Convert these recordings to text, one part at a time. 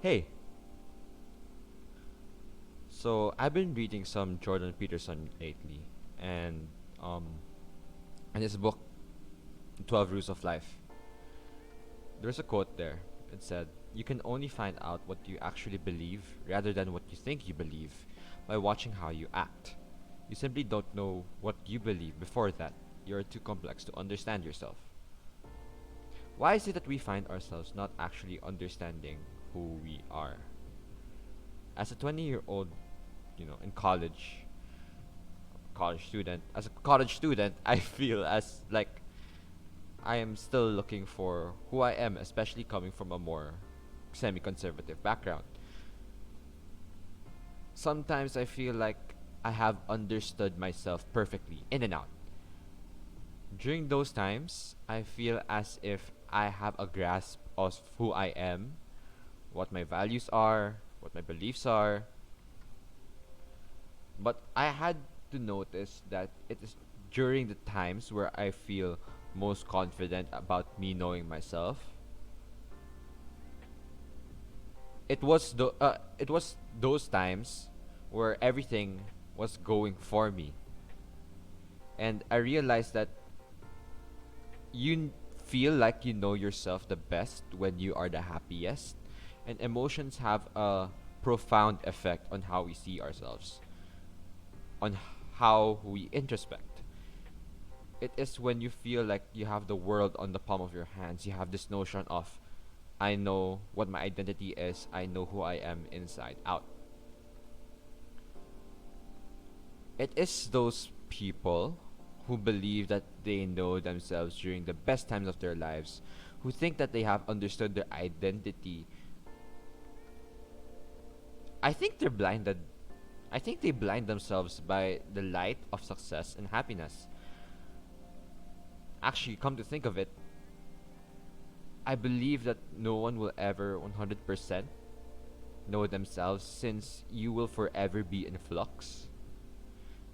Hey, so I've been reading some Jordan Peterson lately, and um, in his book, 12 Rules of Life, there's a quote there. It said, "You can only find out what you actually believe rather than what you think you believe by watching how you act. You simply don't know what you believe before that. You're too complex to understand yourself." Why is it that we find ourselves not actually understanding who we are? As a 20-year-old, in as a college student, I feel as like I am still looking for who I am, especially coming from a more semi-conservative background. Sometimes I feel like I have understood myself perfectly in and out. During those times, I feel as if I have a grasp of who I am, what my values are, what my beliefs are. But I had to notice that it is during the times where I feel most confident about me knowing myself. It was those times where everything was going for me, and I realized that feel like you know yourself the best when you are the happiest, and emotions have a profound effect on how we see ourselves, on how we introspect. It is when you feel like you have the world on the palm of your hands. You have this notion of, I know what my identity is, I know who I am inside out. It is those people who believe that they know themselves during the best times of their lives, who think that they have understood their identity. I think they're blinded. I think they blind themselves by the light of success and happiness. Actually, come to think of it, I believe that no one will ever 100% know themselves, since you will forever be in flux,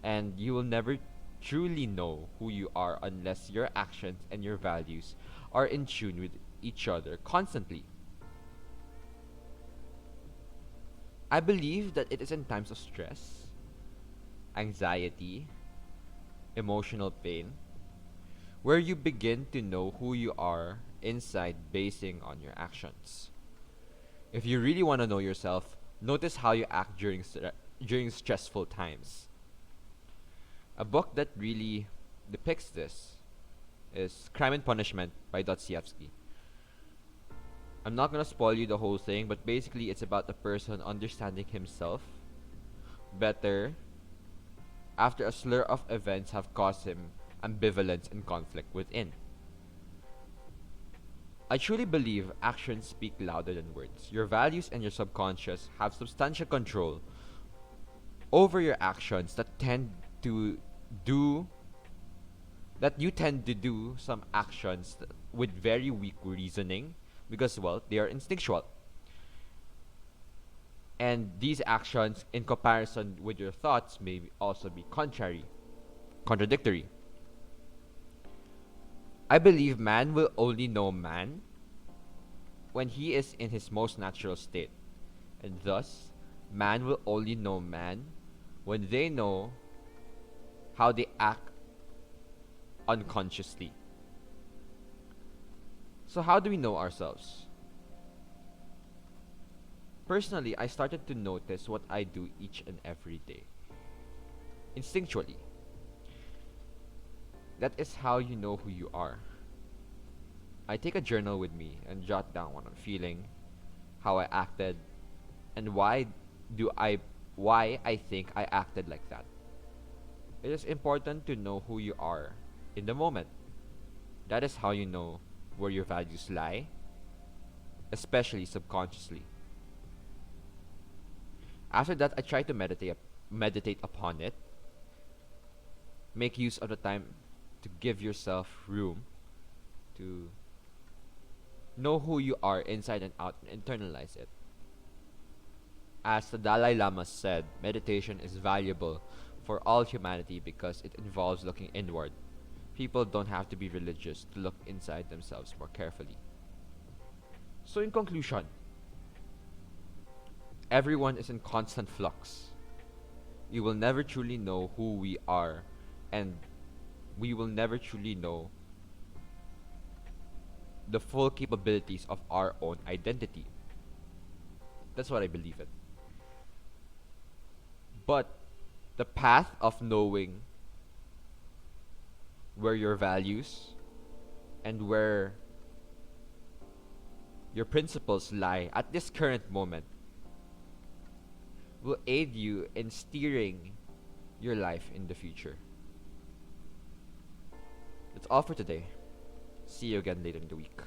and you will never truly know who you are unless your actions and your values are in tune with each other constantly. I believe that it is in times of stress, anxiety, emotional pain, where you begin to know who you are inside basing on your actions. If you really want to know yourself, notice how you act during stressful times. A book that really depicts this is Crime and Punishment by Dostoevsky. I'm not gonna spoil you the whole thing, but basically it's about a person understanding himself better after a slur of events have caused him ambivalence and conflict within. I truly believe actions speak louder than words. Your values and your subconscious have substantial control over your actions to do that you tend to do some actions with very weak reasoning, because, well, they are instinctual, and these actions in comparison with your thoughts may also be contradictory. I believe man will only know man when he is in his most natural state, and thus man will only know man when they know how they act unconsciously. So how do we know ourselves? Personally, I started to notice what I do each and every day. Instinctually. That is how you know who you are. I take a journal with me and jot down what I'm feeling, how I acted, and do I why I think I acted like that. It is important to know who you are in the moment. That is how you know where your values lie, especially subconsciously. After that, I try to meditate upon it. Make use of the time to give yourself room to know who you are inside and out and internalize it. As the Dalai Lama said, meditation is valuable for all humanity because it involves looking inward. People don't have to be religious to look inside themselves more carefully. So, in conclusion, everyone is in constant flux. We will never truly know who we are, and we will never truly know the full capabilities of our own identity. That's what I believe in. But the path of knowing where your values and where your principles lie at this current moment will aid you in steering your life in the future. That's all for today. See you again later in the week.